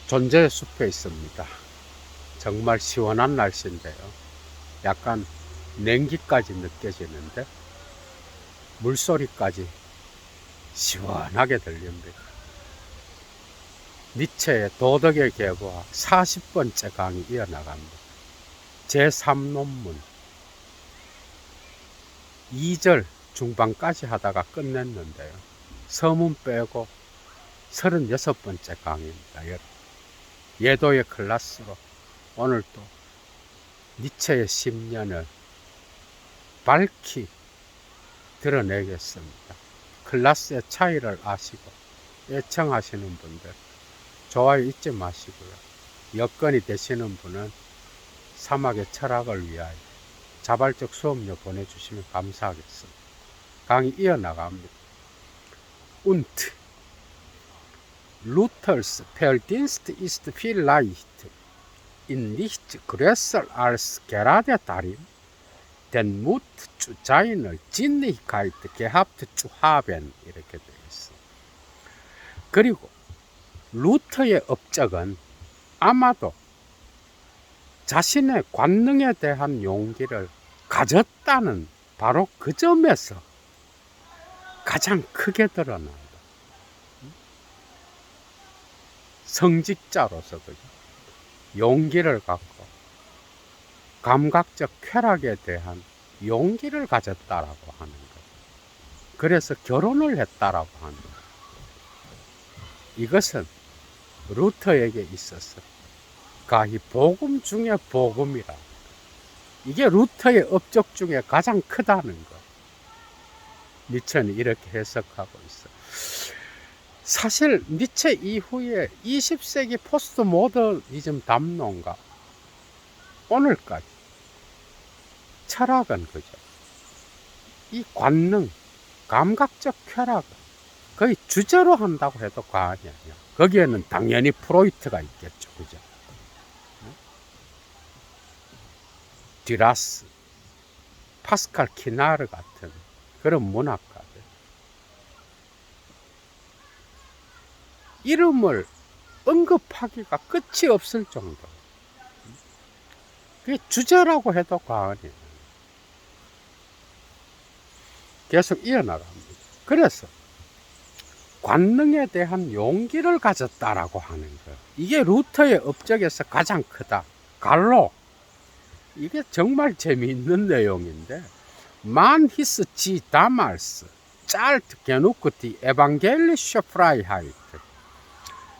존재의 숲에 있습니다. 정말 시원한 날씨인데요. 약간 냉기까지 느껴지는데 물소리까지 시원하게 들립니다. 니체의 도덕의 계보와 40번째 강의 이어나갑니다. 제3논문 2절 중반까지 하다가 끝냈는데요. 서문 빼고 36번째 강의입니다. 예도의 클래스로 오늘 또 니체의 10년을 밝히 드러내겠습니다. 클래스의 차이를 아시고 애청하시는 분들 좋아요 잊지 마시고요. 여건이 되시는 분은 사막의 철학을 위하여 자발적 수업료 보내주시면 감사하겠습니다. 강의 이어나갑니다. Und Luthers Verdienst ist vielleicht in nicht größer als gerade darin, den Mut zu seiner Sinnlichkeit gehabt zu haben. 이렇게 되어 있습니다. 그리고 루터의 업적은 아마도 자신의 관능에 대한 용기를 가졌다는 바로 그 점에서 가장 크게 드러난다. 성직자로서 그죠? 용기를 갖고 감각적 쾌락에 대한 용기를 가졌다라고 하는 거죠. 그래서 결혼을 했다라고 하는 거죠. 이것은 루터에게 있어서 가히 복음 중에 복음이라. 이게 루터의 업적 중에 가장 크다는 거. 니체는 이렇게 해석하고 있어. 사실 니체 이후에 20세기 포스트 모더니즘 담론가 오늘까지 철학은 그죠. 이 관능, 감각적 쾌락은 거의 주제로 한다고 해도 과언이 아니야. 거기에는 당연히 프로이트가 있겠죠. 그죠? 듀라스, 파스칼 키나르 같은 그런 문학가들. 이름을 언급하기가 끝이 없을 정도. 그게 주제라고 해도 과언이에요. 계속 이어나갑니다. 그래서 관능에 대한 용기를 가졌다라고 하는 거예요. 이게 루터의 업적에서 가장 크다. 갈로. 이게 정말 재미있는 내용인데, Man his 지 damals zahlt genug die evangelische Freiheit.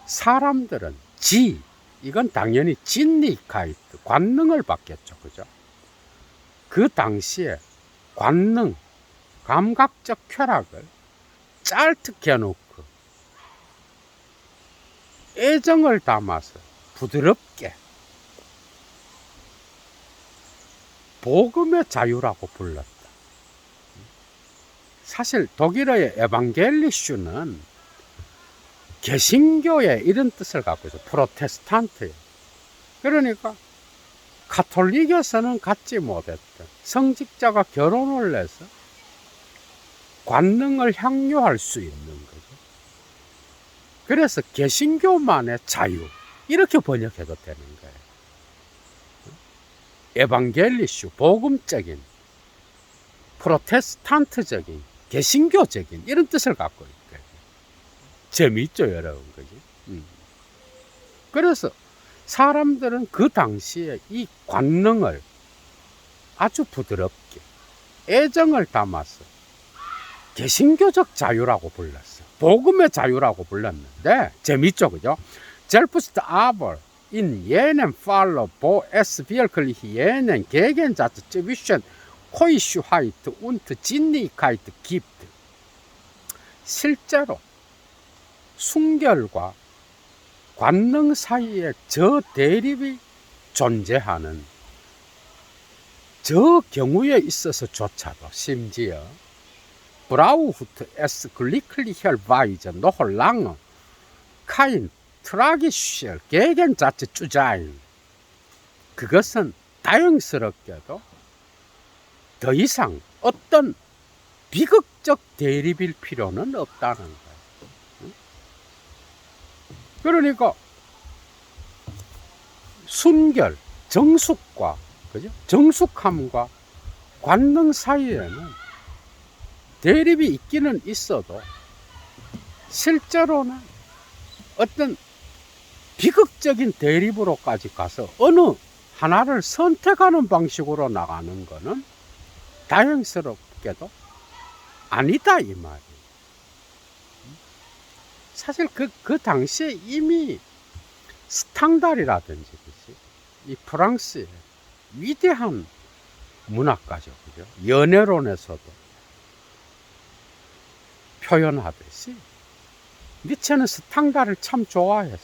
사람들은 지, 이건 당연히 진리카이트, 관능을 받겠죠. 그죠? 그 당시에 관능, 감각적 쾌락을 짤트 겨놓고 애정을 담아서 부드럽게 복음의 자유라고 불렀다. 사실 독일어의 에반겔리슈는 개신교의 이런 뜻을 갖고 있어요. 프로테스탄트예요. 그러니까 가톨릭에서는 갖지 못했던 성직자가 결혼을 해서 관능을 향유할 수 있는 거죠. 그래서 개신교만의 자유, 이렇게 번역해도 되는 거예요. 에반겔리슈, 복음적인, 프로테스탄트적인, 개신교적인 이런 뜻을 갖고 있어요. 재미있죠, 여러분. 그지? 그래서 사람들은 그 당시에 이 관능을 아주 부드럽게 애정을 담아서 개신교적 자유라고 불렀어. 복음의 자유라고 불렀는데 재밌죠, 그죠? Selbst aber in jenem Fall, wo es wirklich jenen Gegensatz zwischen Keuschheit und Sinnlichkeit gibt. 실제로 순결과 관능 사이에 저 대립이 존재하는 저 경우에 있어서조차도 심지어 braucht es glücklicherweise noch lange kein tragischer Gegensatz zu sein. 그것은 다행스럽게도 더 이상 어떤 비극적 대립일 필요는 없다는 거예요. 그러니까 순결, 정숙과, 그죠? 정숙함과 관능 사이에는 대립이 있기는 있어도 실제로는 어떤 비극적인 대립으로까지 가서 어느 하나를 선택하는 방식으로 나가는 거는 다행스럽게도 아니다 이 말이에요. 사실 그 당시에 이미 스탕달이라든지 그치? 이 프랑스의 위대한 문학가죠, 그죠? 연애론에서도 표현하듯이 니체는 스탕달을 참 좋아했어요.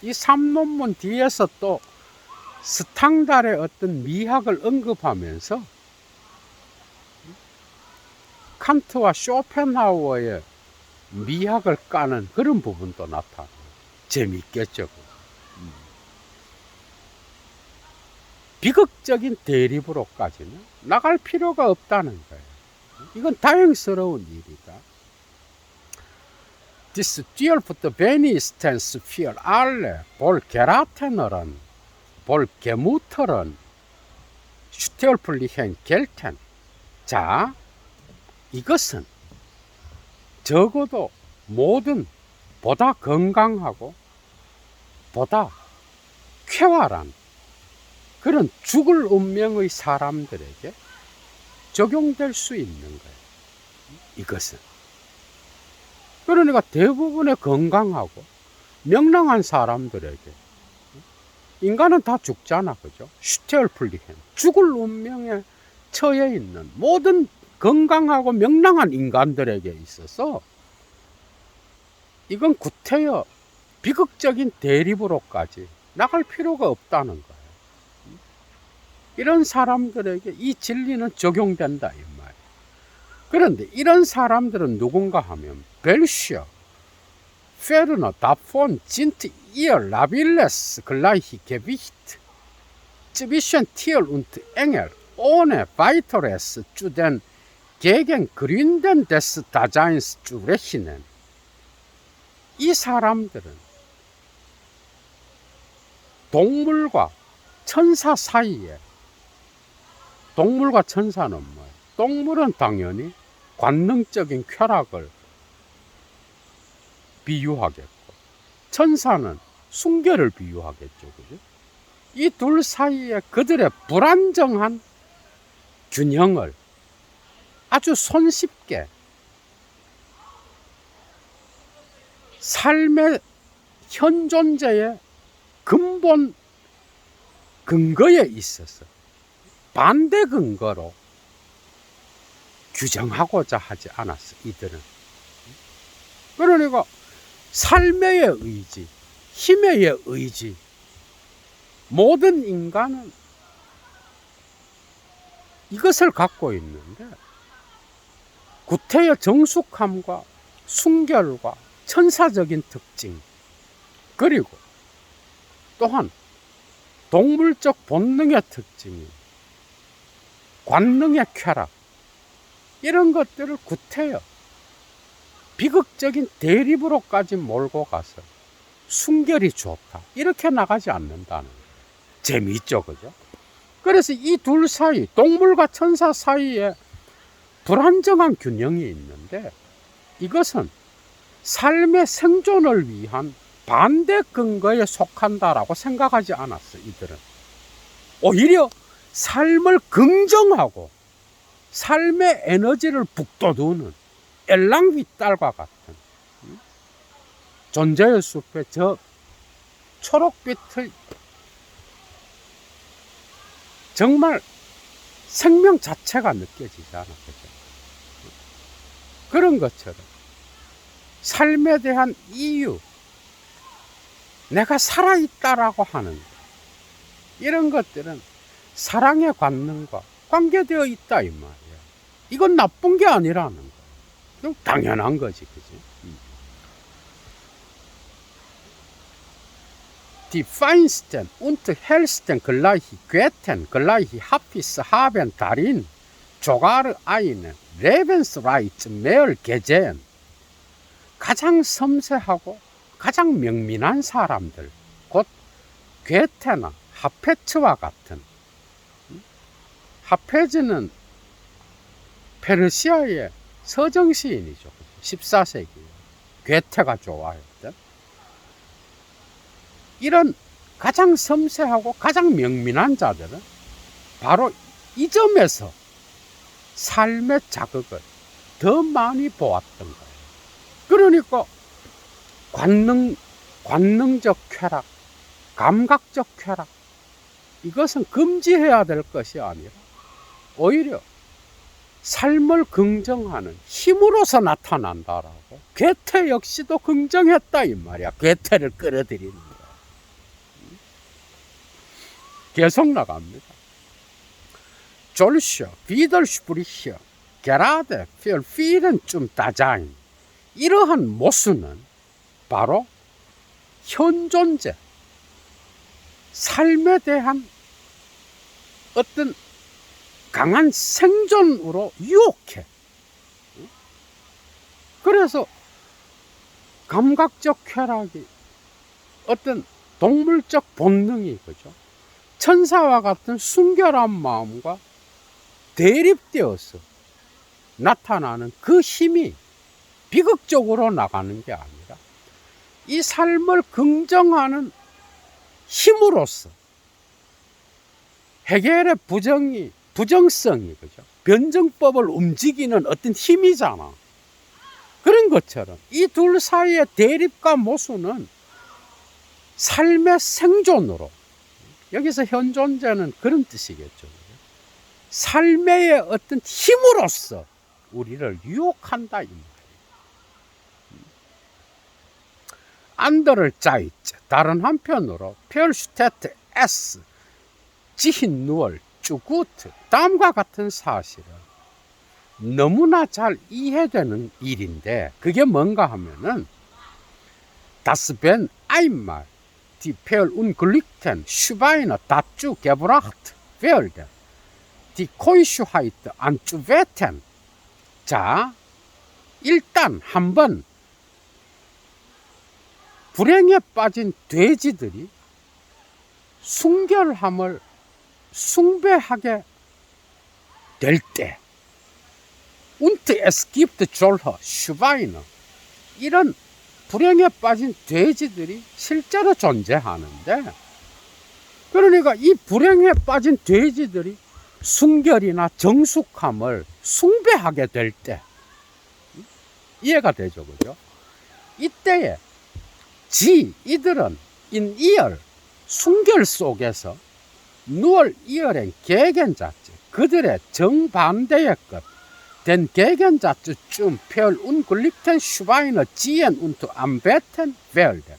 이 3논문 뒤에서 또 스탕달의 어떤 미학을 언급하면서 칸트와 쇼펜하우어의 미학을 까는 그런 부분도 나타나요. 재밌겠죠. 비극적인 대립으로까지는 나갈 필요가 없다는 거예요. 이건 다행스러운 일이다. This duel부터 베니스텐스 피얼 알레 볼 게라테너런 볼 게무터런 슈테얼플리헨 겔텐. 자, 이것은 적어도 모든 보다 건강하고 보다 쾌활한 그런 죽을 운명의 사람들에게 적용될 수 있는 거예요. 이것은. 그러니까 대부분의 건강하고 명랑한 사람들에게 인간은 다 죽잖아, 그죠? 슈테얼플리헨 죽을 운명에 처해 있는 모든 건강하고 명랑한 인간들에게 있어서 이건 구태여 비극적인 대립으로까지 나갈 필요가 없다는 거예요. 이런 사람들에게 이 진리는 적용된다 이 말이에요. 그런데 이런 사람들은 누군가 하면 벨시어, 페르너, 다폰, 진트, 이어, 라빌레스, 글라이히, 게비히트, 츠비션, 티얼, 운트, 엥엘, 오네, 바이토레스, 쭈덴, 게겐, 그린덴, 데스, 다자인스, 쭈레히넨. 이 사람들은 동물과 천사 사이에, 동물과 천사는 뭐예요? 동물은 당연히 관능적인 쾌락을 비유하겠고, 천사는 순결을 비유하겠죠. 그죠? 이 둘 사이에 그들의 불안정한 균형을 아주 손쉽게 삶의 현 존재의 근본 근거에 있어서 반대 근거로 규정하고자 하지 않았어, 이들은. 그러니까 삶의 의지, 힘의 의지, 모든 인간은 이것을 갖고 있는데 구태의 정숙함과 순결과 천사적인 특징, 그리고 또한 동물적 본능의 특징인 관능의 쾌락, 이런 것들을 구태여 비극적인 대립으로까지 몰고 가서 순결이 좋다 이렇게 나가지 않는다는 거예요. 재미있죠, 그죠? 그래서 이 둘 사이, 동물과 천사 사이에 불안정한 균형이 있는데 이것은 삶의 생존을 위한 반대 근거에 속한다라고 생각하지 않았어, 이들은. 오히려 삶을 긍정하고 삶의 에너지를 북돋우는 엘랑귀딸과 같은 존재의 숲의 저 초록빛의 정말 생명 자체가 느껴지잖아, 그죠? 그런 것처럼 삶에 대한 이유, 내가 살아있다라고 하는 이런 것들은 사랑의 관능과 관계되어 있다 이 말이야. 이건 나쁜 게 아니라는 거야. 당연한 거지, 그지? Die feinsten und hellsten gleiche Götten, gleiche Hapis haben darin sogar eine Lebensreiz mehr gesehen. 가장 섬세하고 가장 명민한 사람들, 곧 괴테나 하페츠와 같은, 하페즈는 페르시아의 서정 시인이죠. 14세기 괴테가 좋아했던 이런 가장 섬세하고 가장 명민한 자들은 바로 이 점에서 삶의 자극을 더 많이 보았던 거예요. 그러니까 관능적 쾌락, 감각적 쾌락, 이것은 금지해야 될 것이 아니라 오히려 삶을 긍정하는 힘으로서 나타난다라고. 괴테 역시도 긍정했다 이 말이야. 괴테를 끌어들이는 거야. 계속 나갑니다. 졸쇼, 비덜슈프리히어, 게라데, 필, 필은 좀 다자인. 이러한 모순은 바로 현존재, 삶에 대한 어떤 강한 생존으로 유혹해. 그래서 감각적 쾌락이 어떤 동물적 본능이, 그죠? 천사와 같은 순결한 마음과 대립되어서 나타나는 그 힘이 비극적으로 나가는 게 아니라 이 삶을 긍정하는 힘으로써 헤겔의 부정성이, 그죠? 변증법을 움직이는 어떤 힘이잖아. 그런 것처럼 이 둘 사이의 대립과 모순은 삶의 생존으로, 여기서 현존자는 그런 뜻이겠죠. 삶의 어떤 힘으로써 우리를 유혹한다 이 말이에요. 안더를 짜이츠, 다른 한편으로 펠슈테트 S 지힌 누얼 쭈구트, 다음과 같은 사실은 너무나 잘 이해되는 일인데, 그게 뭔가 하면은 Das Ben einmal die verunglückten Schweine dazu gebracht werden, die Keuschheit anzuwenden. 자, 일단 한번 불행에 빠진 돼지들이 순결함을 숭배하게 될 때, und es gibt solche Schweine, 이런 불행에 빠진 돼지들이 실제로 존재하는데, 그러니까 이 불행에 빠진 돼지들이 순결이나 정숙함을 숭배하게 될 때, 이해가 되죠, 그죠? 이때에 이들은 인이열, 순결 속에서 누월 이열엔 개견자츠, 그들의 정반대의 것 된 개견자츠 좀 verunglückten Schweine ziehen und anbeten werden.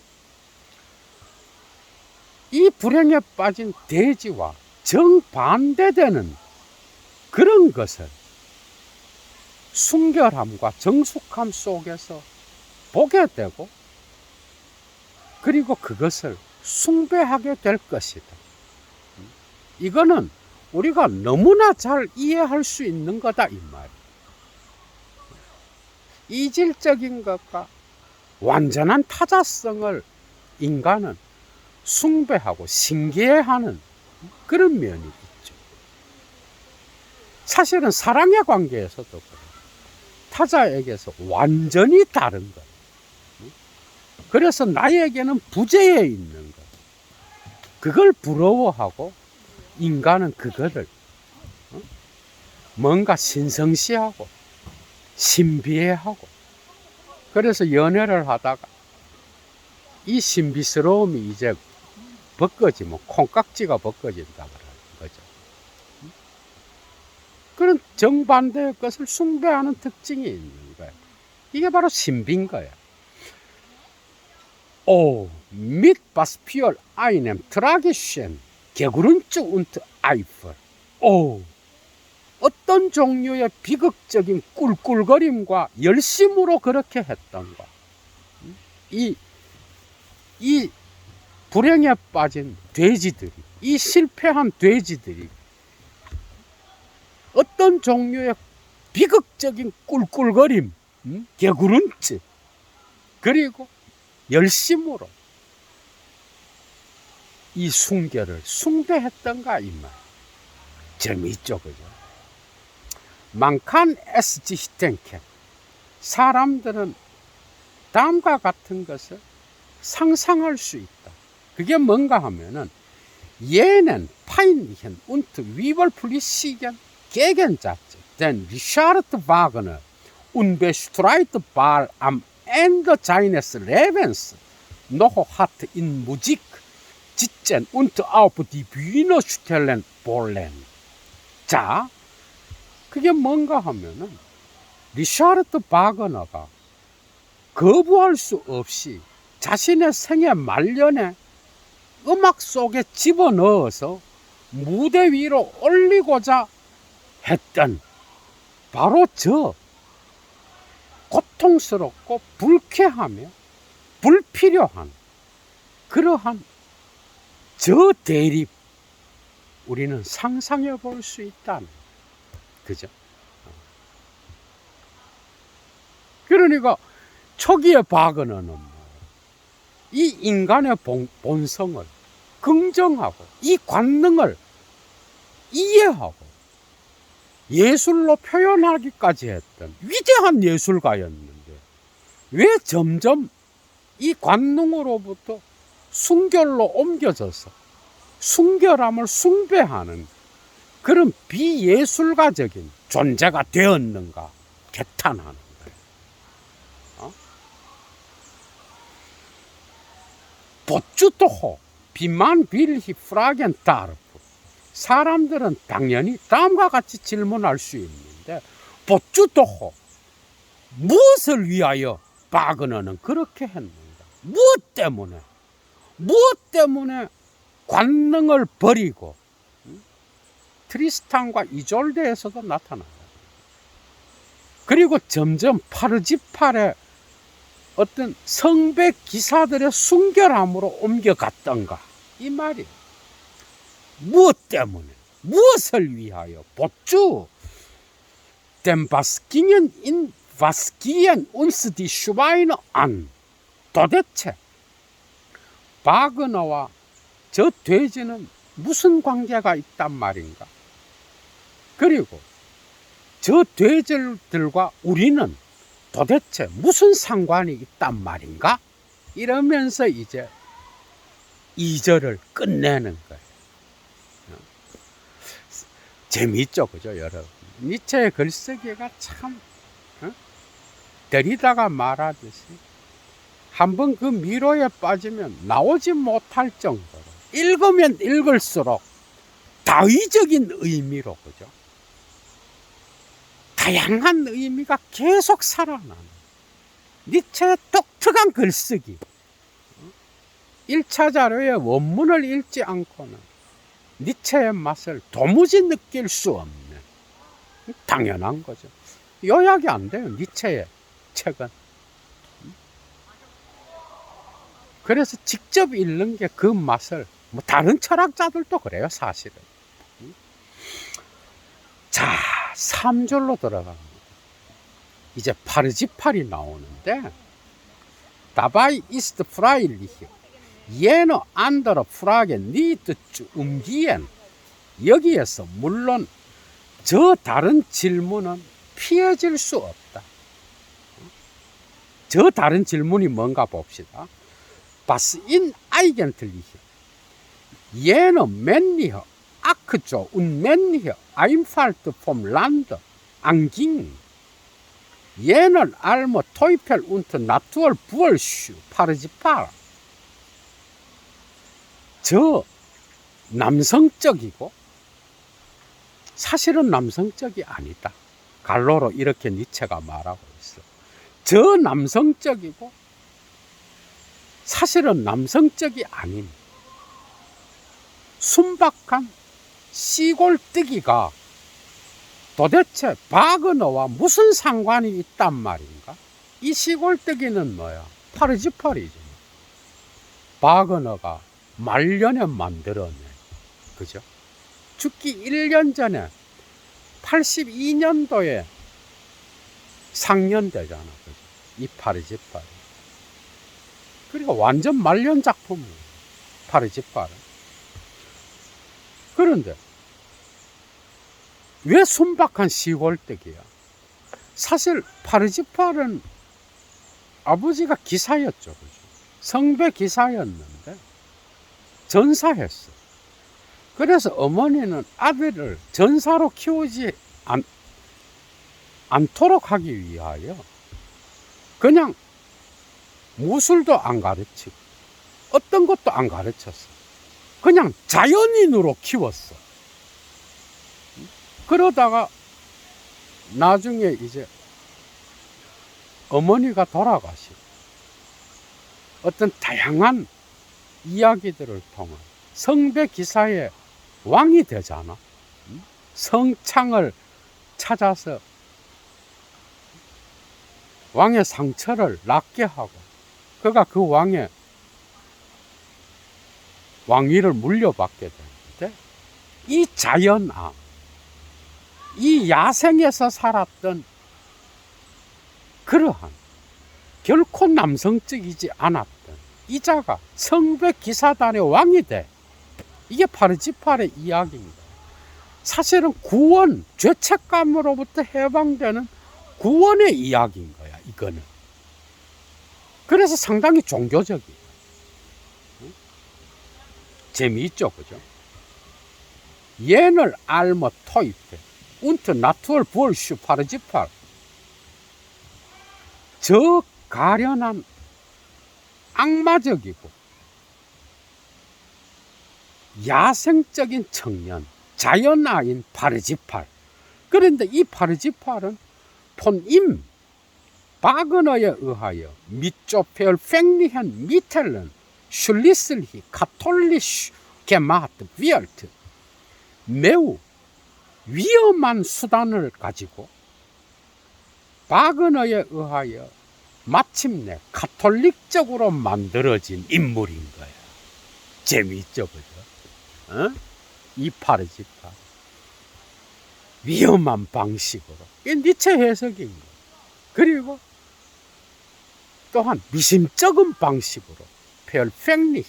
이 불행에 빠진 돼지와 정반대되는 그런 것을 순결함과 정숙함 속에서 보게 되고, 그리고 그것을 숭배하게 될 것이다. 이거는 우리가 너무나 잘 이해할 수 있는 거다 이 말이에요. 이질적인 것과 완전한 타자성을 인간은 숭배하고 신기해하는 그런 면이 있죠. 사실은 사랑의 관계에서도 그래요. 타자에게서 완전히 다른 것. 그래서 나에게는 부재해 있는 것, 그걸 부러워하고 인간은 그거를 뭔가 신성시하고 신비해하고, 그래서 연애를 하다가 이 신비스러움이 이제 벗겨지면 콩깍지가 벗겨진다 그러는 거죠. 그런 정반대의 것을 숭배하는 특징이 있는 거예요. 이게 바로 신비인 거예요. mit was für einem tragischen Gegrund und Eifer. 어떤 종류의 비극적인 꿀꿀거림과 열심으로 그렇게 했던가. 이 불행에 빠진 돼지들이, 이 실패한 돼지들이 어떤 종류의 비극적인 꿀꿀거림, 개구른지, 그리고 열심으로 이 순결을 숭배했던가 이 말. 재미있죠, 그죠? 만칸 에스지 히텐켄. 사람들은 다음과 같은 것을 상상할 수 있다. 그게 뭔가 하면은 얘는 peinlichen und überflüssigen Gegensatz, den Richard Wagner unbestreitbar am Ende seines Lebens noch hat in Musik sitzen und auf die Bühne stellen wollen. 자, 그게 뭔가 하면은 리샤르트 바그너가 거부할 수 없이 자신의 생애 말년에 음악 속에 집어넣어서 무대 위로 올리고자 했던 바로 저 고통스럽고 불쾌하며 불필요한 그러한 저 대립 우리는 상상해 볼 수 있다는, 그죠? 그러니까 초기의 바그너는 이 인간의 본성을 긍정하고 이 관능을 이해하고 예술로 표현하기까지 했던 위대한 예술가였는데 왜 점점 이 관능으로부터 순결로 옮겨져서 순결함을 숭배하는 그런 비예술가적인 존재가 되었는가 개탄하는 거예요. 보츠도호 비만 빌히 프라겐 다르프. 사람들은 당연히 다음과 같이 질문할 수 있는데 보츠도호 무엇을 위하여 바그너는 그렇게 했는가? 무엇 때문에 관능을 버리고 트리스탄과 이졸데에서도 나타나요. 그리고 점점 파르지팔의 어떤 성배 기사들의 순결함으로 옮겨갔던가 이 말이에요. 무엇 때문에 무엇을 위하여 보쭈 denn was gingen uns die Schweine an. 도대체 바그너와 저 돼지는 무슨 관계가 있단 말인가? 그리고 저 돼지들과 우리는 도대체 무슨 상관이 있단 말인가? 이러면서 이제 2절을 끝내는 거예요. 재미있죠, 그죠, 여러분? 니체의 글쓰기가 참 때리다가 말하듯이 한번 그 미로에 빠지면 나오지 못할 정도로 읽으면 읽을수록 다의적인 의미로, 그죠? 다양한 의미가 계속 살아나는 니체의 독특한 글쓰기. 1차 자료의 원문을 읽지 않고는 니체의 맛을 도무지 느낄 수 없는 당연한 거죠. 요약이 안 돼요, 니체의 책은. 그래서 직접 읽는 게 그 맛을, 뭐 다른 철학자들도 그래요, 사실은. 자, 3절로 들어갑니다. 이제 파르지팔이 나오는데 Dabei ist freilich jene andere Frage nicht zu umgehen. 여기에서 물론 저 다른 질문은 피해질 수 없다. 저 다른 질문이 뭔가 봅시다. Was in eigentlich jene männliche Akjo und männliche Einfalt vom Land anging. jenen Alme Teufel und Natur Bullschu 파르지팔. 저 남성적이고 사실은 남성적이 아니다. 갈로로 이렇게 니체가 말하고 있어. 저 남성적이고 사실은 남성적이 아닌 순박한 씨골뜨기가 도대체 바그너와 무슨 상관이 있단 말인가? 이 씨골뜨기는 뭐야? 파르지팔이죠. 바그너가 말년에 만들어낸, 그죠? 죽기 1년 전에 82년도에 상연되잖아, 그죠? 이 파르지팔. 그러니까 완전 말년 작품이에요, 파르지팔은. 그런데 왜 순박한 시골댁이야? 사실 파르지팔은 아버지가 기사였죠. 그죠? 성배 기사였는데 전사했어. 그래서 어머니는 아들을 전사로 키우지 않도록 하기 위하여 그냥 무술도 안 가르치고 어떤 것도 안 가르쳤어. 그냥 자연인으로 키웠어. 그러다가 나중에 이제 어머니가 돌아가시고 어떤 다양한 이야기들을 통한 성배 기사의 왕이 되잖아. 성창을 찾아서 왕의 상처를 낫게 하고 그가 그 왕의 왕위를 물려받게 되는데 이 자연아, 이 야생에서 살았던 그러한 결코 남성적이지 않았던 이자가 성배 기사단의 왕이 돼. 이게 파르지팔의 이야기입니다. 사실은 구원, 죄책감으로부터 해방되는 구원의 이야기인 거야, 이거는. 그래서 상당히 종교적이에요. 재미있죠, 그죠? 예늘 알머 토이페 운트 나투얼 부얼슈 파르지팔. 저 가련한 악마적이고 야생적인 청년, 자연아인 파르지팔. 그런데 이 파르지팔은 폰임 바그너에 의하여 미쪼페얼 팽리한 미텔른 슐리슬히 카톨리슈 게마트 비얼트 매우 위험한 수단을 가지고 바그너에 의하여 마침내 카톨릭적으로 만들어진 인물인 거야. 재미있죠, 그죠? 어? 이 파르지팔 위험한 방식으로. 이게 니체 해석인 거야. 그리고 또한 미심쩍은 방식으로 펠팽리히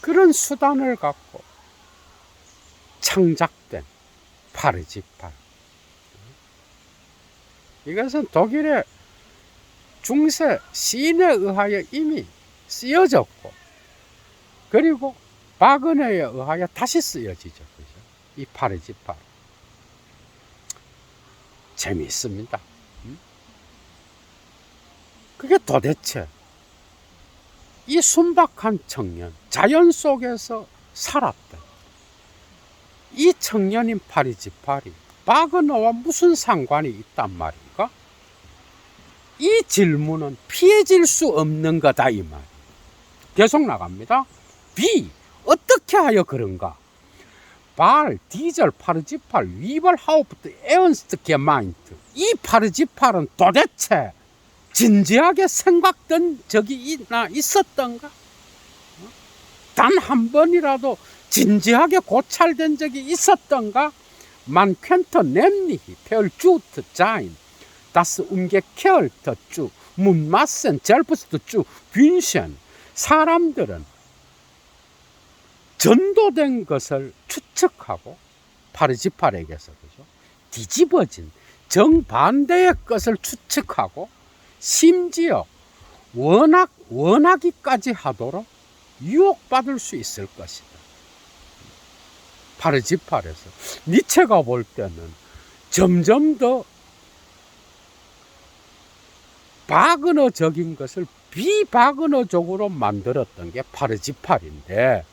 그런 수단을 갖고 창작된 파르지팔. 이것은 독일의 중세 시인에 의하여 이미 쓰여졌고 그리고 바그너에 의하여 다시 쓰여지죠. 그죠? 이 파르지팔. 재미있습니다. 그게 도대체 이 순박한 청년, 자연 속에서 살았던 이 청년인 파르지팔이 바그너와 무슨 상관이 있단 말인가? 이 질문은 피해질 수 없는 거다, 이 말. 계속 나갑니다. B. 어떻게 하여 그런가? 발, 디젤, 파르지팔, 위벌, 하우프트, 에언스트, 게마인트. 이 파르지팔은 도대체 진지하게 생각된 적이 있었던가? 단 한 번이라도 진지하게 고찰된 적이 있었던가? Man könnte nämlich perjutet sein, dass umgekehrte zu Mundmassen selbst zu wünschen. 사람들은 전도된 것을 추측하고 파르지팔에게서 그죠? 뒤집어진 정반대의 것을 추측하고 심지어 원하기까지 하도록 유혹받을 수 있을 것이다. 파르지팔에서 니체가 볼 때는 점점 더 바그너적인 것을 비바그너적으로 만들었던 게 파르지팔인데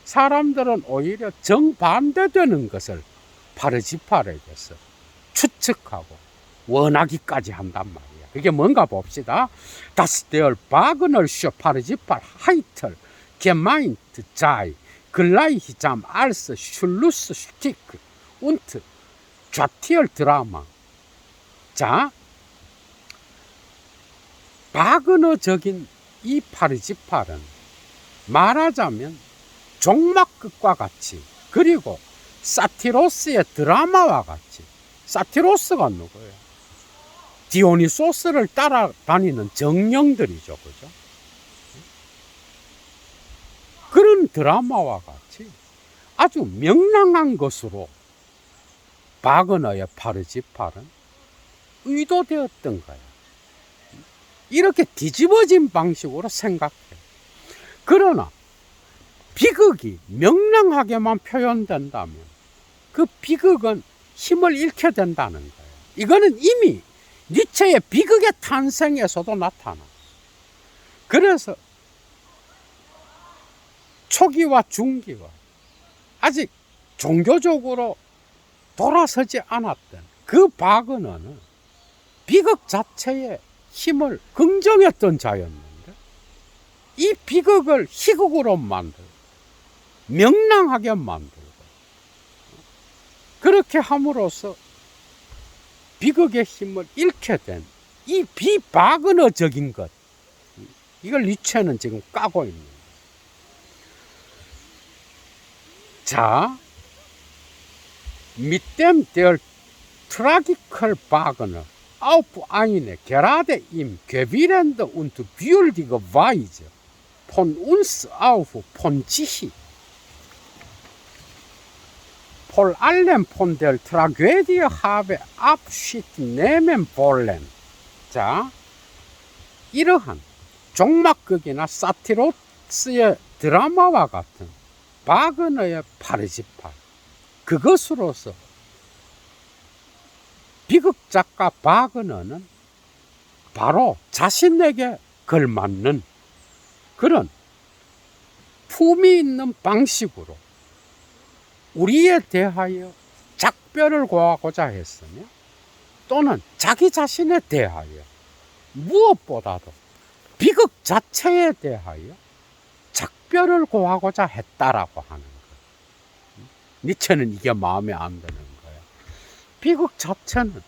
사람들은 오히려 정반대되는 것을 파르지팔에게서 추측하고 원하기까지 한단 말이야. 그게 뭔가 봅시다. Das der Wagnersche Parsifal Heitel gemeint sei gleichsam als Schlussstück und Quartierdrama. 자, 바그너적인 이 파르지팔은 말하자면 종막극과 같이 그리고 사티로스의 드라마와 같이. 사티로스가 누구예요? 디오니소스를 따라다니는 정령들이죠. 그죠? 그런 드라마와 같이 아주 명랑한 것으로 바그너의 파르지팔은 의도되었던 거야. 이렇게 뒤집어진 방식으로 생각해. 그러나 비극이 명랑하게만 표현된다면 그 비극은 힘을 잃게 된다는 거예요. 이거는 이미 니체의 비극의 탄생에서도 나타나. 그래서 초기와 중기와 아직 종교적으로 돌아서지 않았던 그 바그너는 비극 자체의 힘을 긍정했던 자였는데 이 비극을 희극으로 만들고 명랑하게 만들고 그렇게 함으로써 비극의 힘을 잃게 된 이 비바그너적인 것, 이걸 니체는 지금 까고 있는 거예요. 자, mit dem der tragical Wagner auf eine gerade im Gewirrende und würdige Weise von uns auf von sich vor allem von der Tragödie habe Abschied nehmen wollen. 자, 이러한 종막극이나 사티로스의 드라마와 같은 바그너의 파르지팔, 그것으로서 비극작가 바그너는 바로 자신에게 걸맞는 그런 품위 있는 방식으로 우리에 대하여 작별을 고하고자 했으며 또는 자기 자신에 대하여 무엇보다도 비극 자체에 대하여 작별을 고하고자 했다라고 하는 거예요. 니체는 이게 마음에 안 드는 거예요. 비극 자체는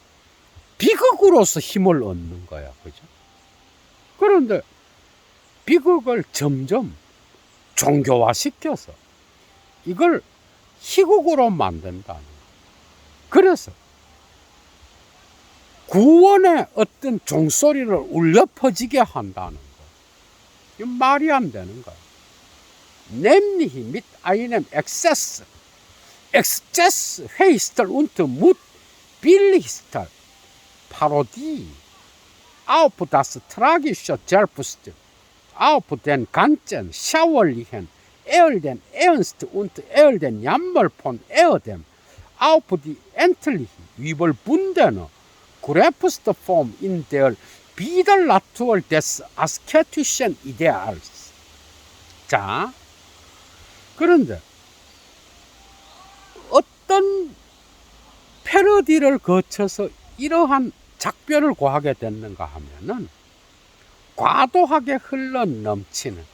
비극으로서 힘을 얻는 거야. 그죠? 그런데 비극을 점점 종교화시켜서 이걸 희극으로 만든다는 거예요. 그래서 구원의 어떤 종소리를 울려 퍼지게 한다는 거예요. 이건 말이 안 되는 거예요. nämlich mit einem Exzess heister und mutwilligster Parodie auf das tragische Selbst, auf den ganzen schauerlichen, elenden Ernst und elenden Jammer von Erdem, auf die endlich überwundene gröbste Form in der Widernatur des asketischen Ideals. 자, 그런데 어떤 패러디를 거쳐서 이러한 작별을 고하게 됐는가 하면은 과도하게 흘러 넘치는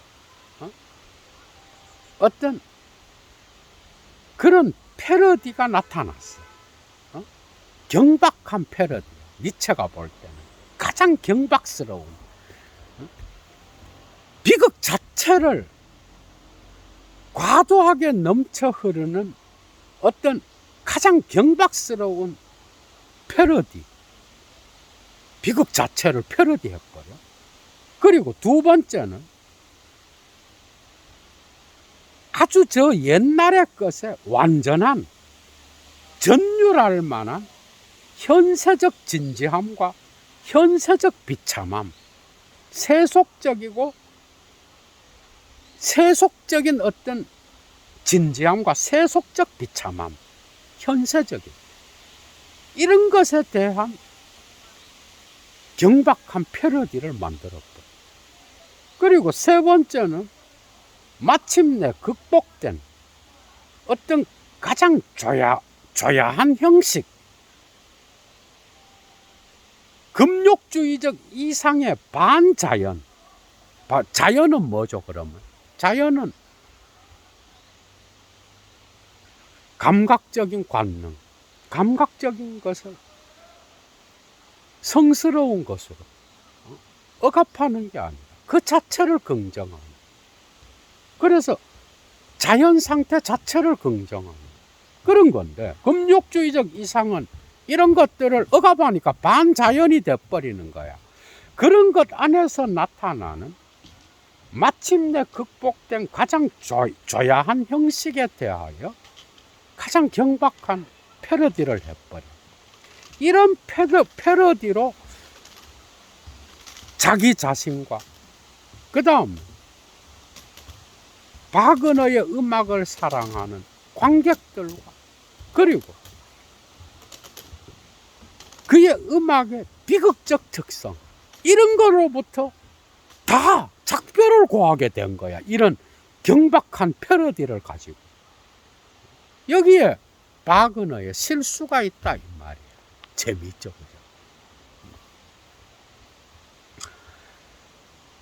어떤 그런 패러디가 나타났어. 경박한 패러디. 니체가 볼 때는 가장 경박스러운 비극 자체를 과도하게 넘쳐 흐르는 어떤 가장 경박스러운 패러디, 비극 자체를 패러디했고요. 그리고 두 번째는 아주 저 옛날의 것에 완전한 전율할 만한 현세적 진지함과 현세적 비참함, 세속적이고 세속적인 어떤 진지함과 세속적 비참함, 현세적인 이런 것에 대한 경박한 패러디를 만들었고, 그리고 세 번째는 마침내 극복된 어떤 가장 조야한 형식, 금욕주의적 이상의 반자연. 자연은 뭐죠, 그러면? 자연은 감각적인 관능, 감각적인 것을 성스러운 것으로 억압하는 게 아니라 그 자체를 긍정하는. 그래서 자연 상태 자체를 긍정하는 그런 건데, 금욕주의적 이상은 이런 것들을 억압하니까 반자연이 돼버리는 거야. 그런 것 안에서 나타나는 마침내 극복된 가장 조야한 형식에 대하여 가장 경박한 패러디를 해버려. 이런 패러디로 자기 자신과 그 다음 바그너의 음악을 사랑하는 관객들과 그리고 그의 음악의 비극적 특성 이런 거로부터 다 작별을 고하게 된 거야. 이런 경박한 패러디를 가지고. 여기에 바그너의 실수가 있다 이 말이야. 재미있죠, 그죠?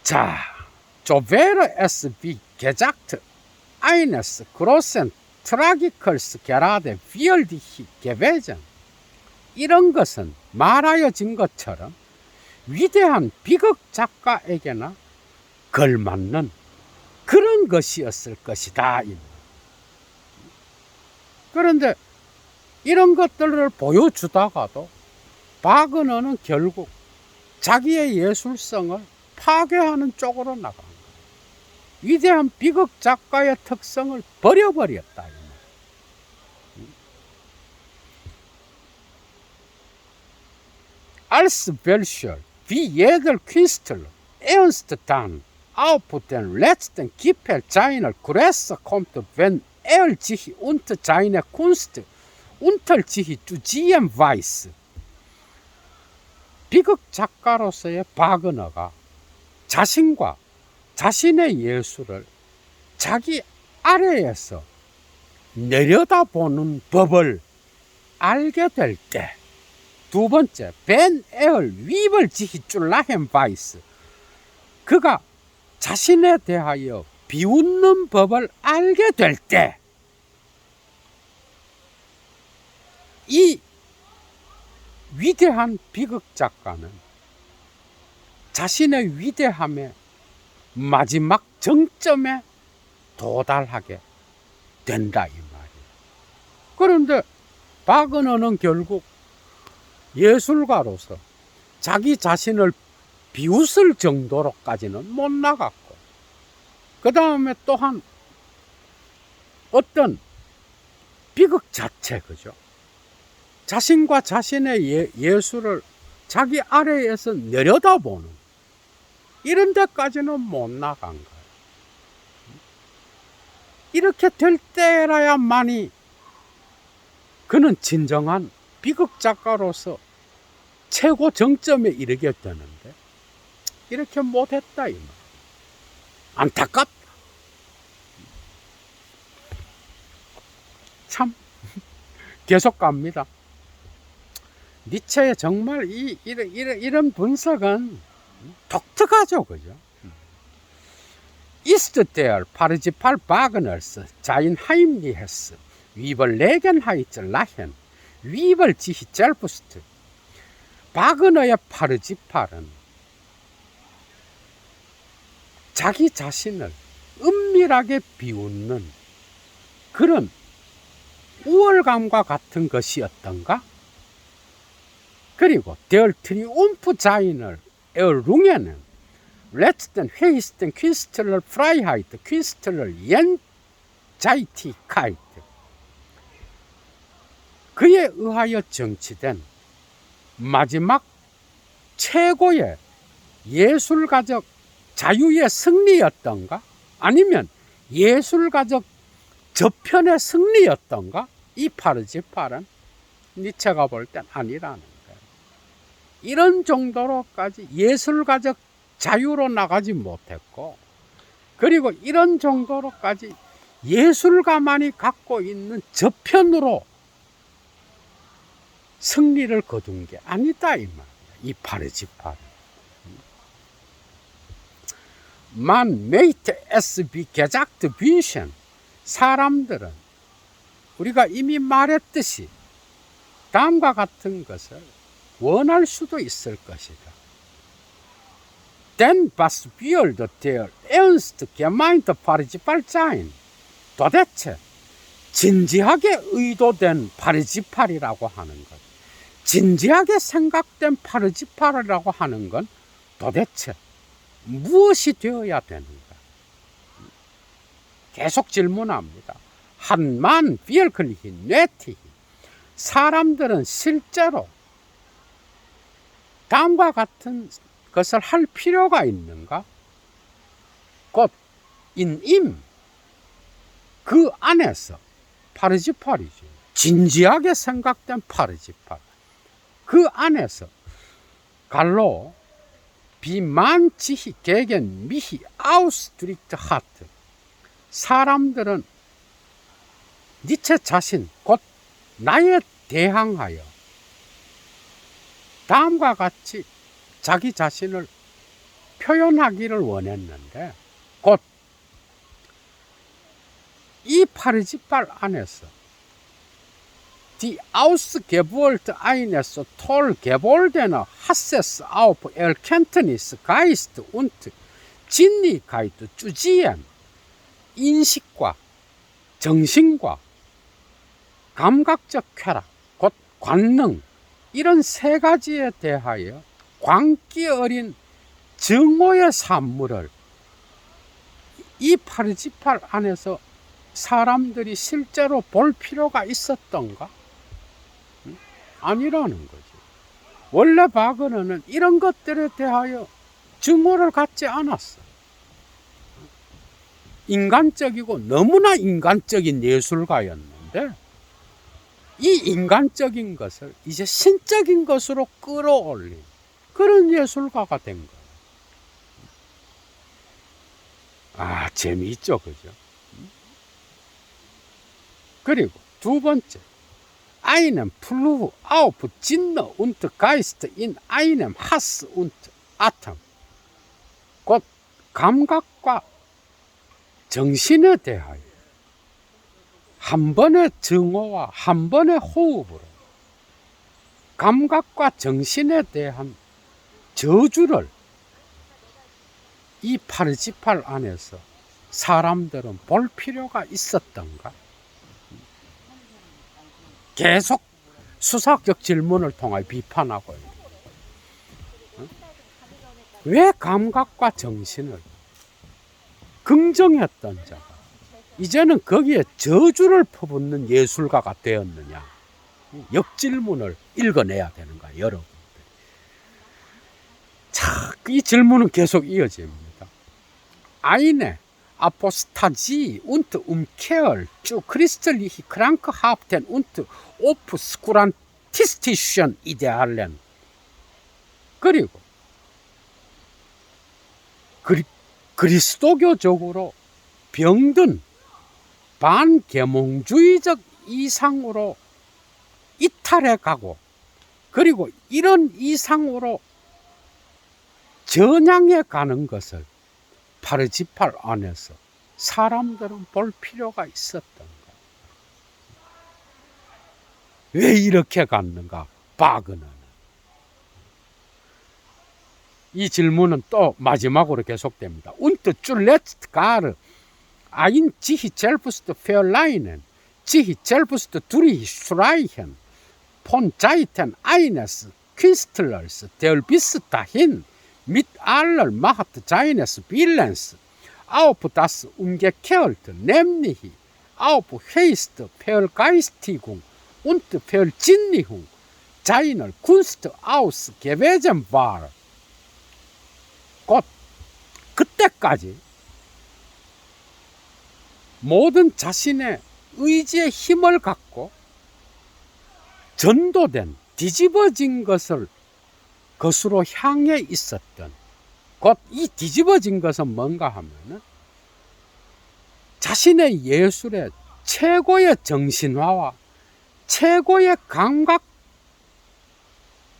자, 조베르 SB 게작트 아이네스 그로센 트라기컬스 게라데 비얼디히 게베전 이런 것은 말하여진 것처럼 위대한 비극 작가에게나 걸맞는 그런 것이었을 것이다. 그런데 이런 것들을 보여주다가도 바그너는 결국 자기의 예술성을 파괴하는 쪽으로 나간 거예요. 위대한 비극 작가의 특성을 버려버렸다. Als welcher, wie jeder Künstler, ernst dann auf den letzten Gipfel seiner Größe kommt, wenn sich unter seine Kunst unter sich zu ziehen weiß. 비극 작가로서의 바그너가 자신과 자신의 예술을 자기 아래에서 내려다보는 법을 알게 될 때, 두 번째, 벤 에얼 위벌 지히 줄라헨 바이스, 그가 자신에 대하여 비웃는 법을 알게 될 때, 이 위대한 비극 작가는 자신의 위대함의 마지막 정점에 도달하게 된다 이 말이에요. 그런데 바그너는 결국 예술가로서 자기 자신을 비웃을 정도로까지는 못 나갔고, 그 다음에 또한 어떤 비극 자체, 그죠? 자신과 자신의 예술을 자기 아래에서 내려다보는 이런 데까지는 못 나간 거예요. 이렇게 될 때라야만이 그는 진정한 비극 작가로서 최고 정점에 이르게 되는데 이렇게 못했다 이 말. 안타깝다. 참 계속 갑니다. 니체의 정말 이런 분석은 독특하죠, 그죠? Ist der Parzifal Wagners sein heimliches Überlegenheitslachen, Wiebel sich selbst. 바그너의 파르지팔은 자기 자신을 은밀하게 비웃는 그런 우월감과 같은 것이었던가? 그리고 Der Triumph seiner Errungenen, letzten höchsten Künstler Freiheit, Künstler Jenseitigkeit. 그에 의하여 정치된 마지막 최고의 예술가적 자유의 승리였던가? 아니면 예술가적 저편의 승리였던가? 이 파르지팔은 니체가 볼 땐 아니라는 거예요. 이런 정도로까지 예술가적 자유로 나가지 못했고, 그리고 이런 정도로까지 예술가만이 갖고 있는 저편으로 승리를 거둔 게 아니다 이 말이야. 이 파르지팔은. Man möchte es wie gesagt wünschen. 사람들은 우리가 이미 말했듯이 다음과 같은 것을 원할 수도 있을 것이다. Denn was würde der ernst gemeinte Parzifal sein? 도대체 진지하게 의도된 파르지팔이라고 하는 것, 진지하게 생각된 파르지팔이라고 하는 건 도대체 무엇이 되어야 되는가? 계속 질문합니다. 한만 비엘클리히 뇌티히 사람들은 실제로 다음과 같은 것을 할 필요가 있는가? 곧 인임 그 안에서 파르지팔이지. 진지하게 생각된 파르지팔. 그 안에서 갈로 비만지히 개겐 미히 아우스트리트 하트 사람들은 니체 자신 곧 나에 대항하여 다음과 같이 자기 자신을 표현하기를 원했는데 곧 이 파르지팔 안에서 Die ausgewohlte eines toll gewordene Hasses auf Erkenntnis, Geist und 진리keit 주지엔 인식과 정신과 감각적 쾌락, 곧 관능 이런 세 가지에 대하여 광기 어린 증오의 산물을 이 파르지팔 안에서 사람들이 실제로 볼 필요가 있었던가? 아니라는 거지. 원래 바그너는 이런 것들에 대하여 증오를 갖지 않았어. 인간적이고 너무나 인간적인 예술가였는데 이 인간적인 것을 이제 신적인 것으로 끌어올린 그런 예술가가 된 거야. 아, 재미있죠, 그죠? 그리고 두 번째, einem Fluch auf Sinne und Geist in einem Hass und Atem. 곧 감각과 정신에 대하여 한 번의 증오와 한 번의 호흡으로 감각과 정신에 대한 저주를 이 파르지팔 안에서 사람들은 볼 필요가 있었던가? 계속 수사학적 질문을 통해 비판하고 있는. 왜 감각과 정신을 긍정했던 자가 이제는 거기에 저주를 퍼붓는 예술가가 되었느냐? 역질문을 읽어내야 되는 거야, 여러분들. 자, 이 질문은 계속 이어집니다. Eine Apostasie und Umkehr zu christlich krankhaften und obskurantistischen Idealen. 그리고 그리스도교적으로 병든 반계몽주의적 이상으로 이탈해 가고 그리고 이런 이상으로 전향해 가는 것을 파르지팔 안에서 사람들은 볼 필요가 있었던가? 왜 이렇게 갔는가? 바그너는. 이 질문은 또 마지막으로 계속됩니다. Und zuletzt gar ein sich selbst verleihen, sich selbst durchstreichen von Seiten eines Künstlers, der bis dahin mit aller Macht seines Willens auf das Umgekehrte, nämlich auf höchste Vergeistigung und Versinnlichung seiner Kunst ausgewiesen war. 곧 그때까지 모든 자신의 의지의 힘을 갖고 전도된 뒤집어진 것으로 향해 있었던 곧 이 뒤집어진 것은 뭔가 하면은 자신의 예술의 최고의 정신화와 최고의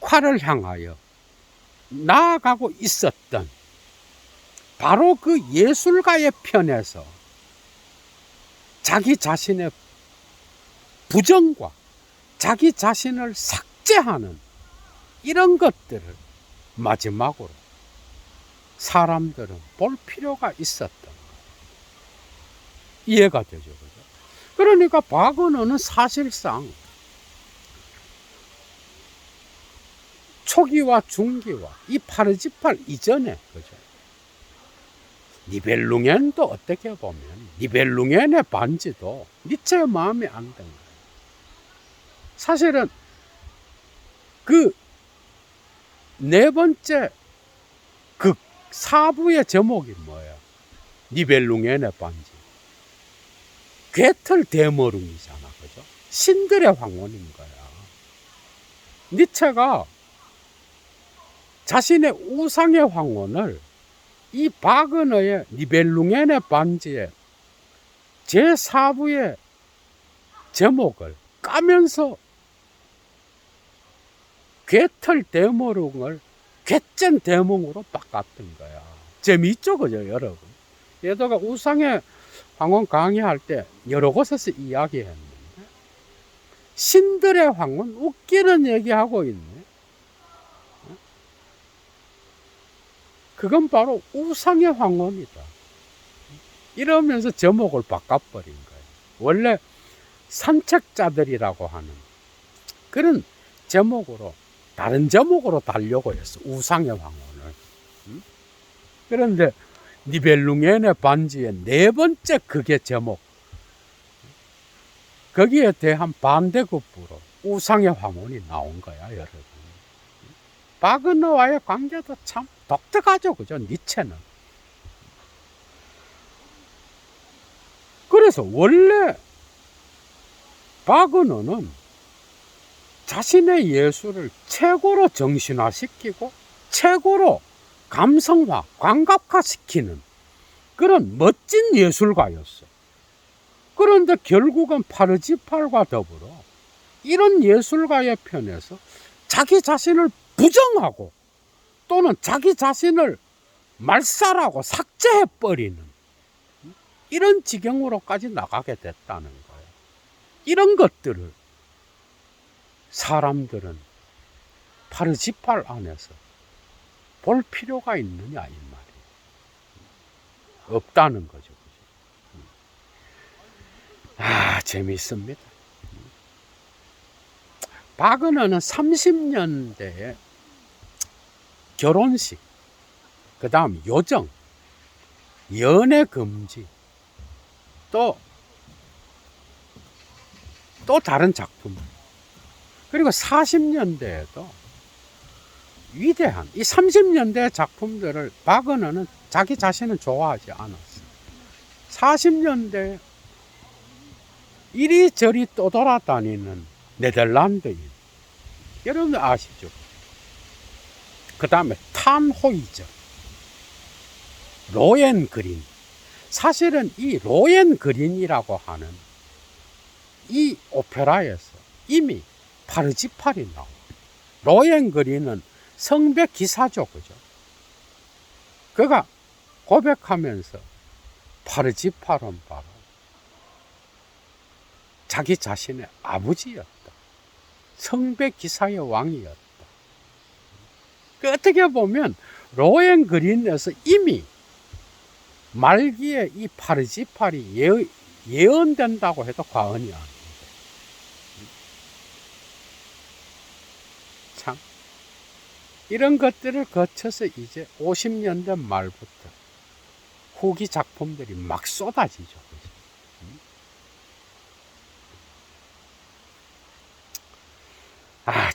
감각화를 향하여 나아가고 있었던 바로 그 예술가의 편에서 자기 자신의 부정과 자기 자신을 삭제하는 이런 것들을 마지막으로 사람들은 볼 필요가 있었던 것. 이해가 되죠, 그죠? 그러니까 바그너는 사실상 초기와 중기와 이 파르지팔 이전에, 그죠? 니벨룽엔도 어떻게 보면 니벨룽겐의 반지도 니체의 마음에 안 든 거예요. 사실은 그 네 번째 극 4부의 제목이 뭐예요? 니벨룽겐의 반지. 괴틀 데머룽이잖아, 그죠? 신들의 황혼인 거야. 니체가 자신의 우상의 황혼을 이 바그너의 니벨룽겐의 반지에 제4부의 제목을 까면서 괴틀 데머룽을 괴짠 데몽으로 바꿨던 거야. 재미있죠, 그죠, 여러분? 얘도가 우상의 황혼 강의할 때 여러 곳에서 이야기했는데, 신들의 황혼 웃기는 얘기하고 있네. 그건 바로 우상의 황혼이다. 이러면서 제목을 바꿔버린 거예요. 원래 산책자들이라고 하는 그런 제목으로, 다른 제목으로 달려고 했어, 우상의 황혼을. 그런데 니벨룽겐의 반지의 네 번째 극의 제목, 거기에 대한 반대급부로 우상의 황혼이 나온 거야, 여러분. 바그너와의 관계도 참 독특하죠, 그죠? 니체는. 그래서 원래 바그너는 자신의 예술을 최고로 정신화시키고 최고로 감성화, 광각화시키는 그런 멋진 예술가였어. 그런데 결국은 파르지팔과 더불어 이런 예술가의 편에서 자기 자신을 부정하고 또는 자기 자신을 말살하고 삭제해버리는 이런 지경으로까지 나가게 됐다는 거예요. 이런 것들을 사람들은 파르지팔 안에서 볼 필요가 있느냐 이 말이에요. 없다는 거죠. 재미있습니다. 바그너는 30년대에 결혼식, 그 다음 요정, 연애 금지, 또 다른 작품, 그리고 40년대에도 위대한 이 30년대 작품들을 바그너는 자기 자신은 좋아하지 않았어요. 40년대 이리저리 떠돌아다니는 네덜란드인, 여러분들 아시죠? 그 다음에 탄호이저, 로엔그린. 사실은 이 로엔그린이라고 하는 이 오페라에서 이미 파르지팔이 나와요. 로엔그린은 성배 기사죠, 그죠? 그가 고백하면서 파르지팔은 바로 자기 자신의 아버지였다. 성배 기사의 왕이었다. 어떻게 보면 로엔그린에서 이미 말기에 이 파르지팔이 예언된다고 해도 과언이 아닙니다. 참, 이런 것들을 거쳐서 이제 50년대 말부터 후기 작품들이 막 쏟아지죠.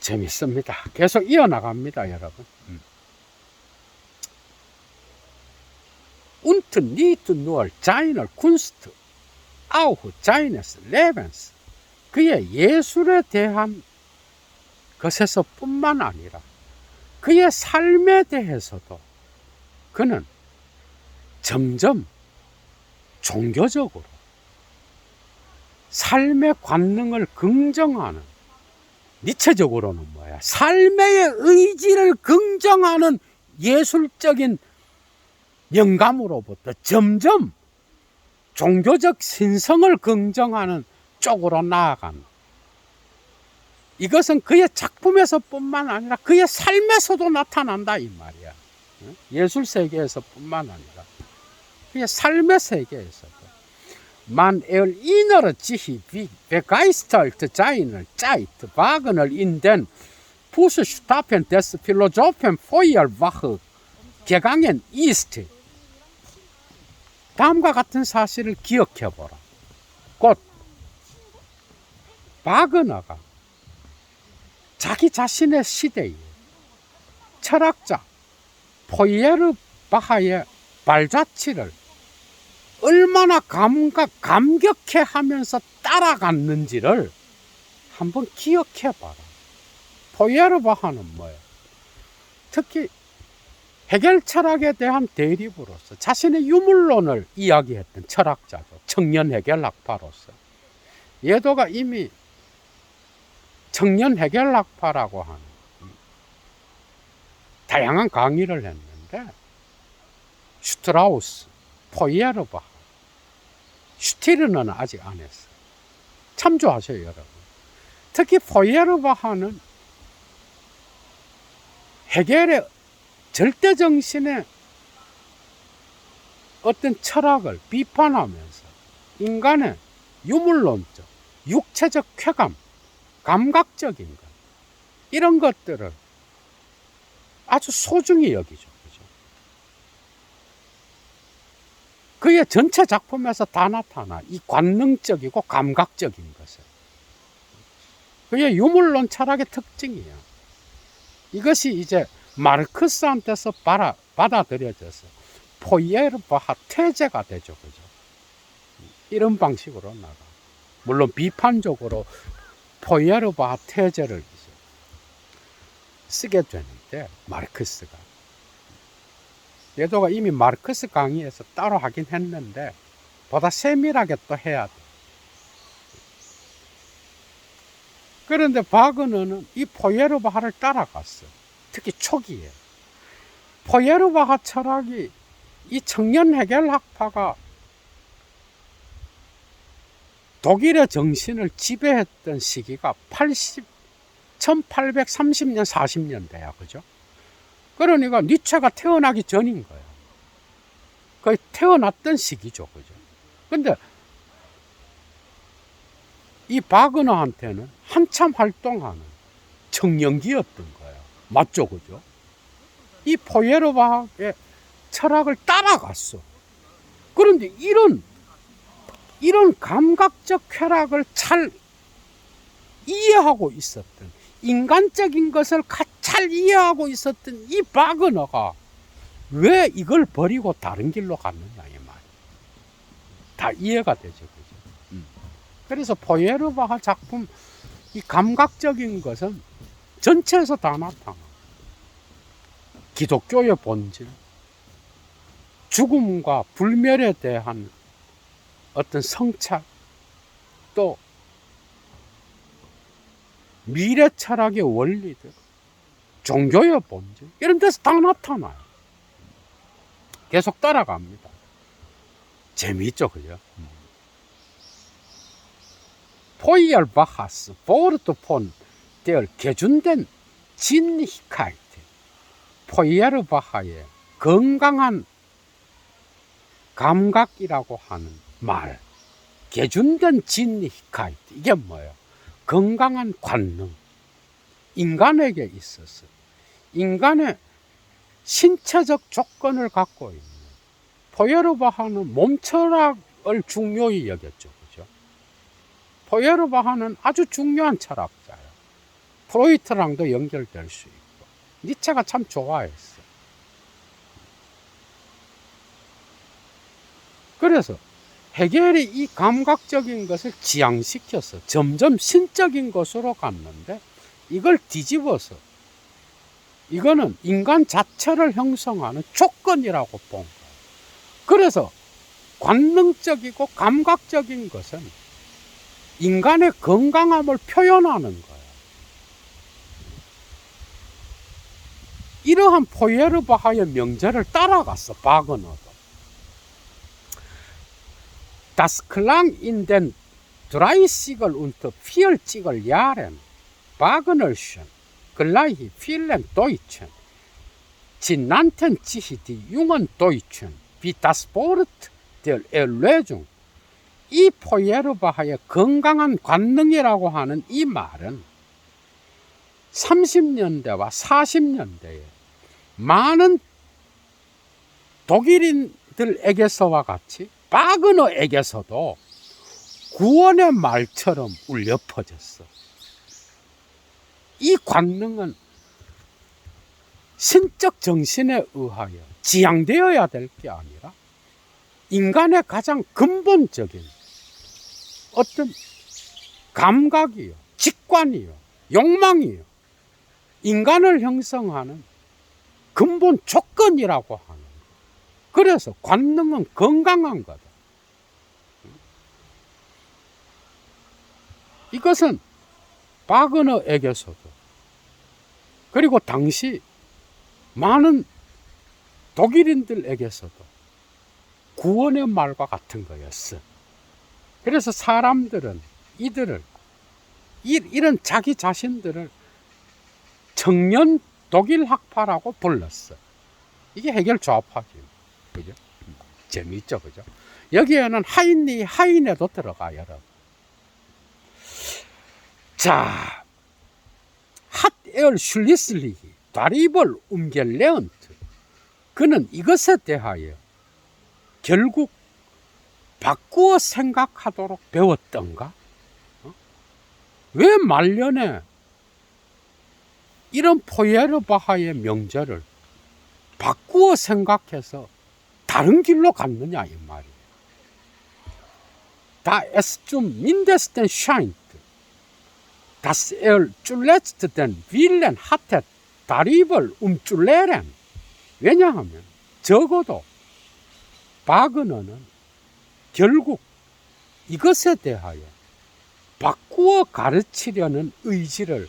재밌습니다. 계속 이어나갑니다, 여러분. Und nicht nur seiner Kunst, auch seines Lebens. 그의 예술에 대한 것에서 뿐만 아니라 그의 삶에 대해서도 그는 점점 종교적으로 삶의 관능을 긍정하는, 니체적으로는 뭐야? 삶의 의지를 긍정하는 예술적인 영감으로부터 점점 종교적 신성을 긍정하는 쪽으로 나아간, 이것은 그의 작품에서 뿐만 아니라 그의 삶에서도 나타난다 이 말이야. 예술 세계에서 뿐만 아니라 그의 삶의 세계에서도. Man erinnert sich, wie begeistert seiner Zeit Wagner in den Fußstapfen des Philosophen Feuerbach gegangen ist. 다음과 같은 사실을 기억해 보라. 곧 바그너가 자기 자신의 시대에 철학자 포이에르바하의 발자취를 얼마나 감격해 하면서 따라갔는지를 한번 기억해 봐라. 포이에르바하는 뭐예요? 특히 해겔 철학에 대한 대립으로서 자신의 유물론을 이야기했던 철학자죠. 청년 해겔 학파로서. 예도가 이미 청년 해겔 학파라고 하는 다양한 강의를 했는데 슈트라우스, 포이에르바하, 슈티르는 아직 안 했어요. 참조하세요, 여러분. 특히 포이에르바하는 해겔의 절대정신의 어떤 철학을 비판하면서 인간의 유물론적, 육체적 쾌감, 감각적인 것, 이런 것들을 아주 소중히 여기죠. 그죠? 그의 전체 작품에서 다 나타나 이 관능적이고 감각적인 것을. 그의 유물론 철학의 특징이야. 이것이 이제 마르크스한테서 받아들여져서 포이에르바하 태제가 되죠. 그죠? 이런 방식으로 나가. 물론 비판적으로 포이에르바하 태제를 쓰게 되는데, 마르크스가. 예도가 이미 마르크스 강의에서 따로 하긴 했는데, 보다 세밀하게 또 해야 돼. 그런데 바그너는 이 포이에르바하를 따라갔어. 특히 초기에. 포이에르바하 철학이 이 청년 해겔 학파가 독일의 정신을 지배했던 시기가 1830년, 40년대야. 그죠? 그러니까 니체가 태어나기 전인 거예요. 거의 태어났던 시기죠. 그죠? 근데 이 바그너한테는 한참 활동하는 청년기였던 거예요. 맞죠? 그죠? 이 포이에르바하의 철학을 따라갔어. 그런데 이런 감각적 쾌락을 잘 이해하고 있었던, 인간적인 것을 잘 이해하고 있었던 이 바그너가 왜 이걸 버리고 다른 길로 갔느냐, 이 말이에요. 다 이해가 되죠. 그죠? 그래서 포이에르바하 작품, 이 감각적인 것은 전체에서 다 나타나. 기독교의 본질, 죽음과 불멸에 대한 어떤 성찰, 또 미래 철학의 원리들, 종교의 본질, 이런 데서 다 나타나요. 계속 따라갑니다. 재미있죠, 그죠? 포이에르바하스 보르트 폰 데얼 개준된 진히카이트, 포이에르바하의 건강한 감각이라고 하는 말, 개준된 진히카이트, 이게 뭐예요? 건강한 관능, 인간에게 있어서 인간의 신체적 조건을 갖고 있는, 포이에르바하는 몸철학을 중요히 여겼죠. 그죠? 포이에르바하는 아주 중요한 철학자예요. 프로이트랑도 연결될 수 있고, 니체가 참 좋아했어. 그래서 해겔이 이 감각적인 것을 지향시켜서 점점 신적인 것으로 갔는데, 이걸 뒤집어서 이거는 인간 자체를 형성하는 조건이라고 본 거예요. 그래서 관능적이고 감각적인 것은 인간의 건강함을 표현하는 거예요. 이러한 포이에르바하의 명제를 따라갔어, 바그너도. Das Klang in den 30er und 40er Jahren Wagnerschen gleich vielen Deutschen. Sie nannten sich die jungen Deutschen wie das Wort der Erlösung. 이 포이에르바하의 건강한 관능이라고 하는 이 말은 30년대와 40년대에 많은 독일인 바그너들에게서와 같이 바그너에게서도 구원의 말처럼 울려 퍼졌어. 이 관능은 신적 정신에 의하여 지향되어야 될 게 아니라 인간의 가장 근본적인 어떤 감각이요, 직관이요, 욕망이요, 인간을 형성하는 근본 조건이라고 하는 거예요. 그래서 관능은 건강한 거다. 이것은 바그너에게서도 그리고 당시 많은 독일인들에게서도 구원의 말과 같은 거였어. 그래서 사람들은 이들을 이런 자기 자신들을 청년 독일 학파라고 불렀어. 이게 해결 좌파지. 그죠? 재미있죠, 그죠? 여기에는 하인에도 들어가, 여러분. 자, 핫에얼 슐리슬리히 다리벌 움겔레언트. 그는 이것에 대하여 결국 바꾸어 생각하도록 배웠던가? 왜 말년에 이런 포예르바하의 명절을 바꾸어 생각해서 다른 길로 갔느냐 이 말이에요. Da es zum mindesten scheint, dass zuletzt den Willen hatte, darüber zu lehren. 왜냐하면 적어도 바그너는 결국 이것에 대하여 바꾸어 가르치려는 의지를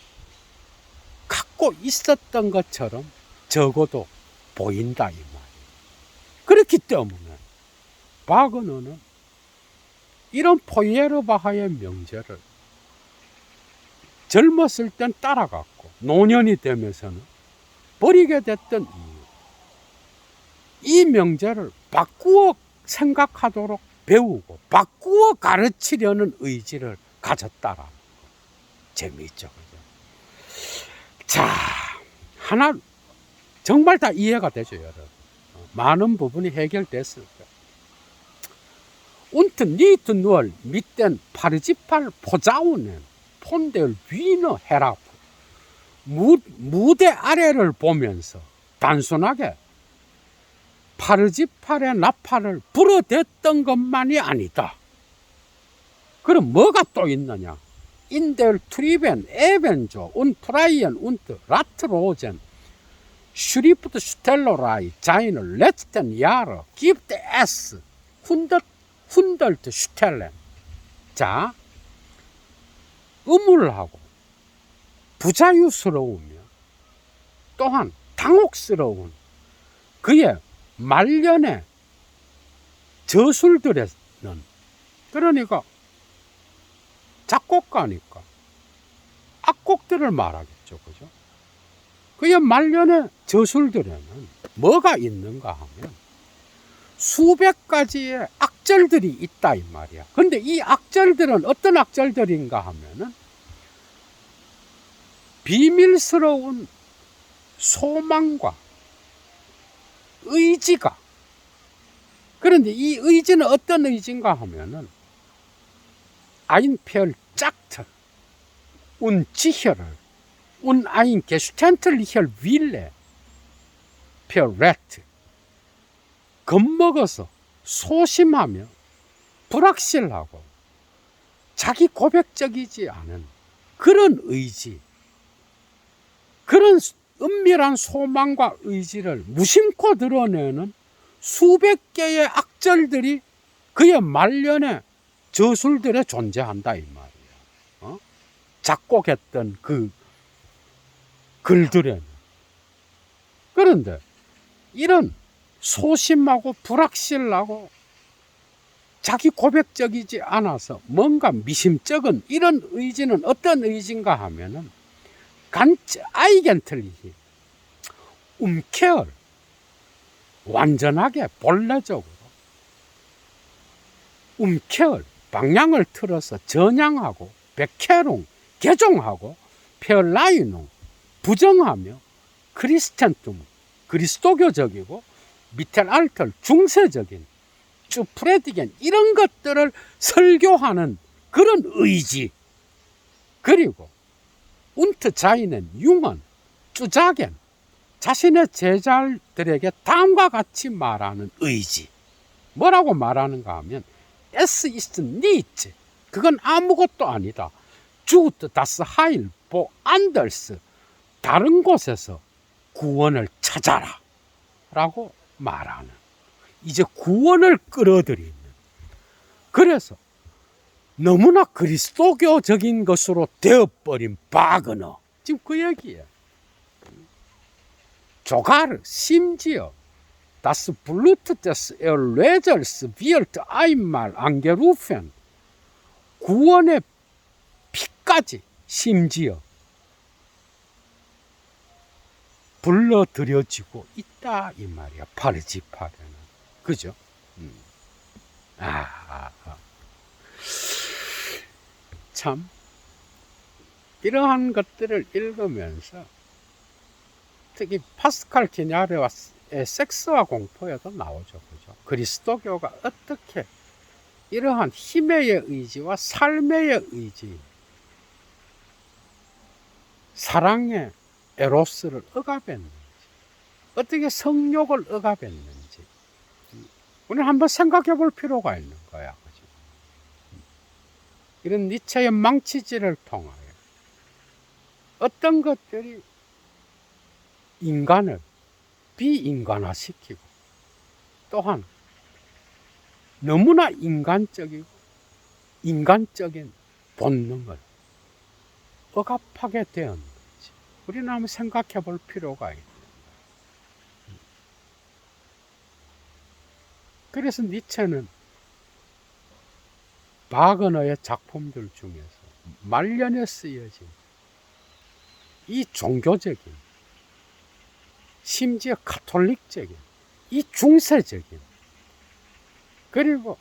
갖고 있었던 것처럼 적어도 보인다 이 말이에요. 그렇기 때문에 바그너는 이런 포예르바하의 명제를 젊었을 땐 따라갔고 노년이 되면서는 버리게 됐던 이유, 이 명제를 바꾸어 생각하도록 배우고 바꾸어 가르치려는 의지를 가졌다라는 거. 재미있죠, 그죠? 자, 하나 정말 다 이해가 되죠, 여러분. 많은 부분이 해결됐을 거예요. Und nicht nur mit den Partizipal Posaunen von der Wiener herab. 무대 아래를 보면서 단순하게 파르지팔의 나팔을 불어댔던 것만이 아니다. 그럼 뭐가 또 있느냐? In der Trieben ebenso und Freien und Rattrosen Schriftstellerei seiner letzten Jahre gibt es hundert Stellen. 자, 음울하고 부자유스러우며 또한 당혹스러운 그의 말년의 저술들에는, 그러니까 작곡가니까 악곡들을 말하겠죠, 그죠? 그의 말년의 저술들에는 뭐가 있는가 하면 수백 가지의 악절들이 있다 이 말이야. 근데 이 악절들은 어떤 악절들인가 하면은 비밀스러운 소망과 의지가, 그런데 이 의지는 어떤 의지인가 하면은 ein Verdacht und sicherer und ein geständiger Wille verrät. 겁먹어서 소심하며 불확실하고 자기 고백적이지 않은 그런 의지, 그런 은밀한 소망과 의지를 무심코 드러내는 수백 개의 악절들이 그의 말년의 저술들에 존재한다 이 말이에요. 작곡했던 그 글들에는. 그런데 이런 소심하고 불확실하고 자기 고백적이지 않아서 뭔가 미심쩍은 이런 의지는 어떤 의지인가 하면은 ganz eigentlich 완전하게 본래적으로 방향을 틀어서 전향하고 Bekehrung 개종하고 Verleihung 부정하며 크리스텐tum 그리스도교적이고 미텔알털, 중세적인 쭈프레디겐 이런 것들을 설교하는 그런 의지, 그리고 운트자인은 융은 쭈자겐 자신의 제자들에게 다음과 같이 말하는 의지, 뭐라고 말하는가 하면 Es ist nichts, 그건 아무것도 아니다. Tut das Heil woanders, 다른 곳에서 구원을 찾아라 라고 말하는, 이제 구원을 끌어들이는, 그래서 너무나 그리스도교적인 것으로 되어버린 바그너, 지금 그 얘기예요. 조가르, 심지어 Das Blut des Erlösers wird einmal angerufen, 구원의 피까지 심지어 불러들여지고 있다 이 말이야. 파르지파르는, 그죠? 참 이러한 것들을 읽으면서 특히 파스칼 기냐르와 섹스와 공포에도 나오죠, 그죠? 그리스도교가 어떻게 이러한 힘의 의지와 삶의 의지, 사랑의 에로스를 억압했는지, 어떻게 성욕을 억압했는지, 우리는 한번 생각해 볼 필요가 있는 거야, 그죠? 이런 니체의 망치질을 통하여 어떤 것들이 인간을 비인간화시키고, 또한 너무나 인간적이고 인간적인 본능을 억압하게 되었는지 우리는 한번 생각해 볼 필요가 있는 거예요. 그래서 니체는 바그너의 작품들 중에서 말년에 쓰여진 이 종교적인, 심지어 가톨릭적인, 이 중세적인, 그리고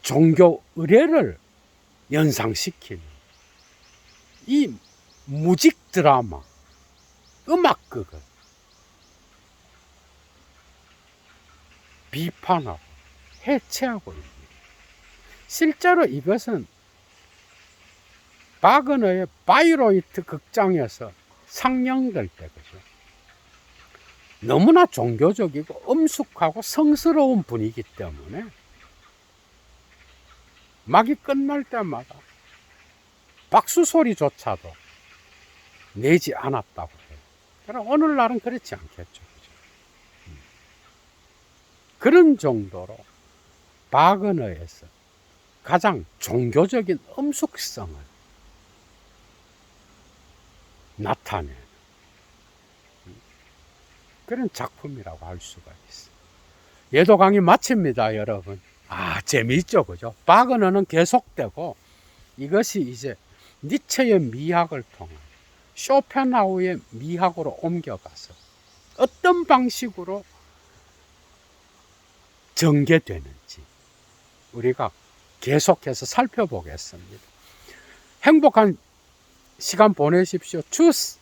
종교 의례를 연상시키는 이 무직 드라마, 음악극을 비판하고 해체하고 있습니다. 실제로 이것은 바그너의 바이로이트 극장에서 상영될 때, 그죠? 너무나 종교적이고 엄숙하고 성스러운 분위기 때문에 막이 끝날 때마다 박수 소리조차도 내지 않았다고 해요. 그러나 오늘날은 그렇지 않겠죠, 그죠? 그런 정도로 바그너에서 가장 종교적인 엄숙성을 나타내는 그런 작품이라고 할 수가 있어요. 예도 강의 마칩니다, 여러분. 재미있죠, 그죠? 바그너는 계속되고, 이것이 이제 니체의 미학을 통해 쇼펜하우의 미학으로 옮겨가서 어떤 방식으로 전개되는지 우리가 계속해서 살펴보겠습니다. 행복한 시간 보내십시오. 추스!